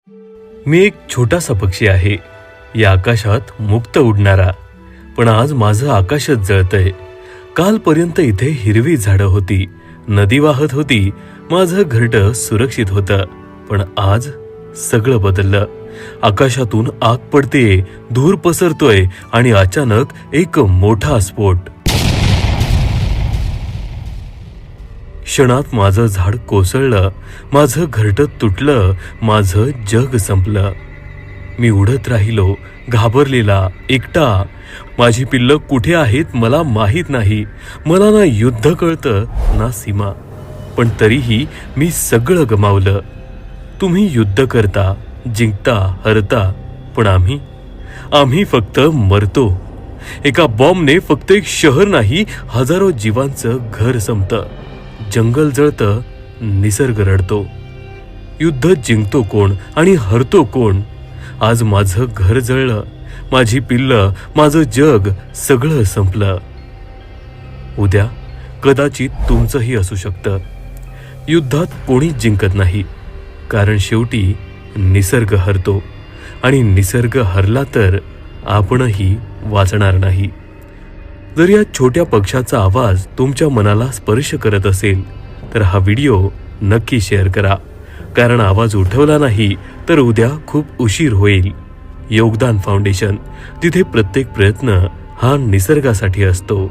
मी एक छोटासा पक्षी आहे, या आकाशात मुक्त उडणारा. पण आज माझं आकाशच जळतंय. कालपर्यंत इथे हिरवी झाडं होती, नदी वाहत होती, माझं घरटं सुरक्षित होतं. पण आज सगळं बदललं. आकाशातून आग पडते, धूर पसरतोय आणि अचानक एक मोठा स्फोट. क्षणात माझं झाड कोसळलं, माझं घरटं तुटलं, माझं जग संपलं. मी उडत राहिलो, घाबरलेला, एकटा. माझी पिल्लं कुठे आहेत मला माहीत नाही. मला ना युद्ध कळतं ना सीमा. पण तरीही मी सगळं गमावलं. तुम्ही युद्ध करता, जिंकता, हरता, पण आम्ही फक्त मरतो. एका बॉम्बने फक्त एक शहर नाही, हजारो जीवांचं घर संपतं. जंगल जळतं, निसर्ग रडतो. युद्ध जिंकतो कोण आणि हरतो कोण? आज माझं घर जळलं, माझी पिल्लं, माझं जग, सगळं संपलं. उद्या कदाचित तुमचंही असू शकतं. युद्धात कोणीच जिंकत नाही, कारण शेवटी निसर्ग हरतो आणि निसर्ग हरला तर आपणही वाचणार नाही. जर या छोट्या पक्षाचा आवाज तुमच्या मनाला स्पर्श करत असेल तर हा व्हिडिओ नक्की शेअर करा, कारण आवाज उठवला नाही तर उद्या खूप उशीर होईल. योगदान फाउंडेशन, तिथे प्रत्येक प्रयत्न हा निसर्गासाठी असतो.